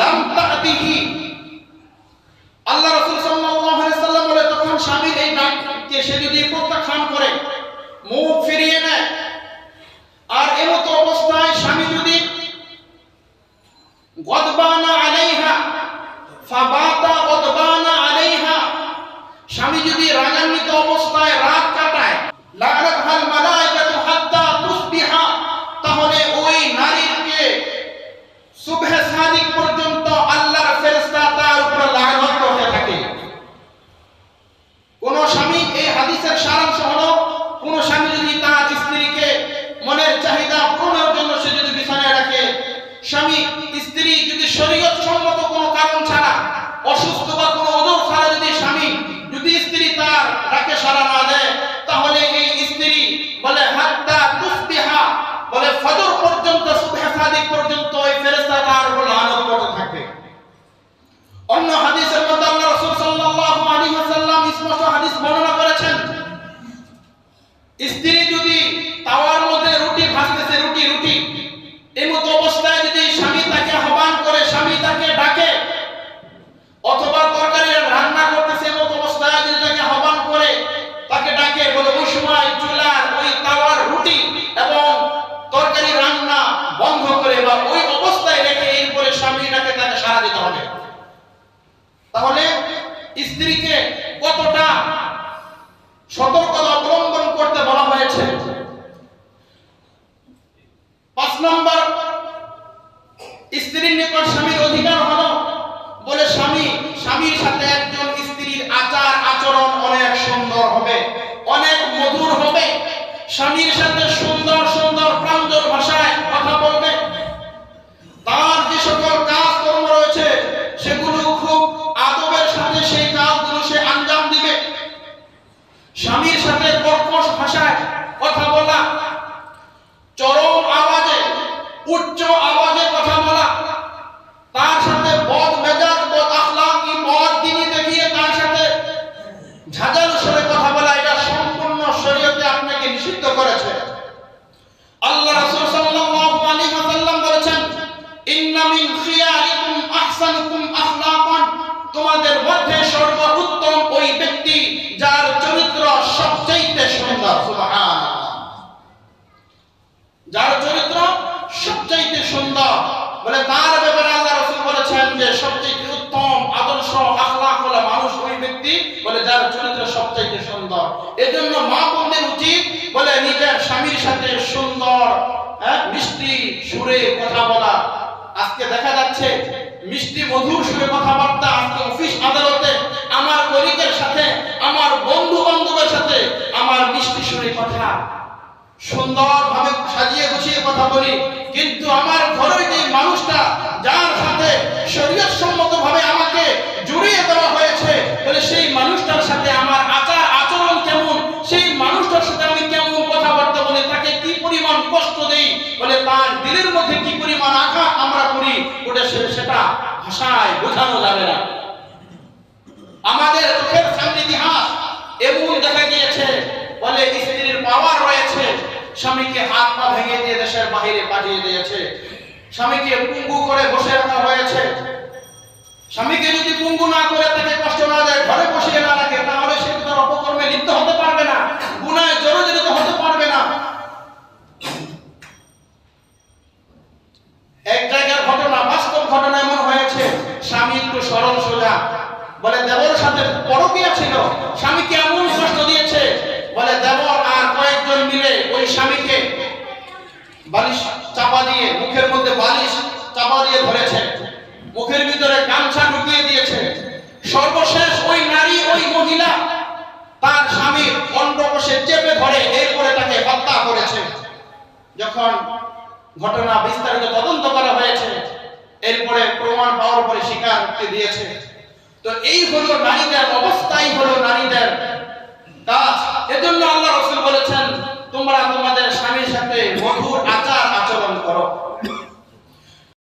লাম তা'তিহি, আল্লাহ রাসূল সাল্লাল্লাহু আলাইহি ওয়াসাল্লাম বলে তখন স্বামীর এই ডাককে সে যদি প্রত্যাখ্যান করে, মুখ ফিরিয়ে নেয়, আর এমতো অবস্থায় স্বামী যদি গদবানা আলাইহা ফাবাতা গদবানা আলাইহা, স্বামী যদি রাগান্বিত অবস্থায় রাত কাটায়, লা'নাতহাল মালাইকাতু হাত্তা তুসবিহা, তাহলে ওই নারীকে সুবহে সাদিক পর্যন্ত আল্লাহর ফেরেশতা তার উপর লানত করতে থাকে। কোন স্বামী, এই হাদিসের সারাংশ হলো, কোন স্বামী যদি তার স্ত্রীকে মনের চাহিদা পূরণের জন্য সে যদি বিছানায় রাখে, স্বামী স্ত্রী যদি শরীয়ত সম্মত কোনো কারণ ছাড়া, অসুস্থ বা কোনো ওযর ছাড়া যদি স্ত্রী তার ডাকে সাড়া না দেয়, তাহলে এই স্ত্রী বলে হাত্তা তুসবিহা, বলে ফজর পর্যন্ত, সুবহে সাদিক পর্যন্ত এই ফেরেশতা তার উপর লানত করতে থাকে। অন্য হাদিসের মধ্যে আল্লাহ রাসূল সাল্লাল্লাহু আলাইহি ওয়াসাল্লাম স্পষ্ট হাদিস বর্ণনা করেছেন, স্ত্রী যদি তাওয়ার মধ্যে রুটি ভাজতেছে, রুটি এমতো অবস্থায় যদি স্বামী তাকে আহ্বান করে, স্বামী তাকে ডাকে, অথবা তরকারি রান্না করতেছে এমতো অবস্থায় যদি তাকে আহ্বান করে, তাকে ডাকে, বলে ওই সময় চুলার ওই তাওয়ার রুটি এবং তরকারি রান্না বন্ধ করে বা ওই অবস্থায় রেখে এরপরে স্বামীটাকে তাকে সাড়া দিতে হবে। তাহলে স্ত্রীকে কতটা সতর্কতা অবলম্বন করতে বলা হয়েছে। 5 নম্বর, স্ত্রীর নিকট স্বামীর অধিকার হলো, বলে স্বামীর সাথে একজন স্ত্রীর আচার আচরণ অনেক সুন্দর হবে, অনেক মধুর হবে, স্বামীর সাথে সুন্দর সুন্দর প্রাঞ্জল ভাষায় কথা বলবে, তার যে সকল কাজকর্ম রয়েছে সেগুলো খুব আদবের সাথে সেই কাজগুলো সে আঞ্জাম দিবে। স্বামীর সাথে কর্কশ ভাষায় কথা বলা, চরম আওয়াজে, উচ্চ আওয়াজে কথা বলা, তার সাথে বদ মেজাজ, বদ আখলাকি, বদ দ্বীনি দেখিয়ে তার সাথে ঝাঁঝালো সুরে কথা বলা, এটা সম্পূর্ণ শরীয়তে আপনাকে নিষিদ্ধ করেছে। আল্লাহ রাসূল সাল্লাল্লাহু আলাইহি ওয়াসাল্লাম বলেছেন, ইন্না মিন খিয়ারিকুম আহসানুকুম আখলাকান, তোমাদের মধ্যে সর্বোত্তম ওই ব্যক্তি যার চরিত্র সবচেয়ে সুন্দর। সুবহানাল্লাহ, যার চরিত্র সবচেয়ে সুন্দর, বলে তার ব্যাপারে আল্লাহ রাসূল বলেছেন যে সবচেয়ে উত্তম আদর্শ আখলাক হলো মানুষ ওই ব্যক্তি, বলে যার চরিত্র সবচেয়ে সুন্দর। এজন্য মা বোনদের উচিত, বলে নিজের স্বামীর সাথে সুন্দর মিষ্টি সুরে কথা বলা। আজকে দেখা যাচ্ছে মিষ্টি মধুর সুরে কথাবার্তা, আজকে অফিস আদালতে আমার কলিগের সাথে, আমার বন্ধু বান্ধবের সাথে আমার মিষ্টি সুরে কথা, সুন্দরভাবে সাজিয়ে গুছিয়ে কথা বলি, কিন্তু আমার ঘরের যে মানুষটা যার সাথে শরীয়ত সম্মতভাবে আমাকে জড়িয়ে দেওয়া হয়েছে, বলে সেই মানুষটার সাথে আমার আচার আচরণ কেমন, সেই মানুষটার সাথে আমি কেমন কথাবার্তা বলি, তাকে কি পরিমাণ কষ্ট দেই, বলে তার দিলের মধ্যে কি পরিমাণ আঘাত আমরা করি, ওটা সেটা ভাষায় বোঝানো যাবে না। আমাদের চোখের সামনে ইতিহাস এমন দেখা গিয়েছে, বলে স্ত্রীর পাওয়ার রয়েছে, স্বামীকে হাত পা ভেঙে দিয়ে দেশের বাইরে পাঠিয়ে দিয়েছে, স্বামীকে পঙ্গু করে বসে রাখা হয়েছে। স্বামীকে যদি পঙ্গু না করে, তাকে কষ্ট না দেয়, ঘরে বসিয়ে না রাখে, তাহলে সে তার অপকর্মে লিপ্ত হতে পারবে না, গুনাহে জড়িত হতে পারবে না। এক জায়গার ঘটনা, বাস্তব ঘটনা এমন হয়েছে, স্বামী একটু সরল সোজা, বলে দেবর সাথে পরকীয়া ছিল, স্বামীকে এমন কষ্ট দিয়েছে, বলে দেবর আর কয়েকজন মিলে ওই স্বামীকে বালিশ চাপা দিয়ে, মুখের মধ্যে বালিশ চাপা দিয়ে ধরেছে, মুখের ভিতরে গামছা ঢুকিয়ে দিয়েছে। সর্বশেষ ওই নারী, ওই মহিলা তার স্বামীর অন্ডকোষে চেপে ধরে এরপরে তাকে হত্যা করেছে। যখন ঘটনা বিস্তারিত তদন্ত করা হয়েছে, এরপরে প্রমাণ পাওয়ার পরে স্বীকারোক্তি দিয়েছে। তো এই হলো নারীদের অবস্থাই হলো নারীদের কাজ। এজন্য আল্লাহ রাসূল বলেছেন, তোমরা তোমাদের স্বামীর সাথে মধুর আচার আচরণ করো।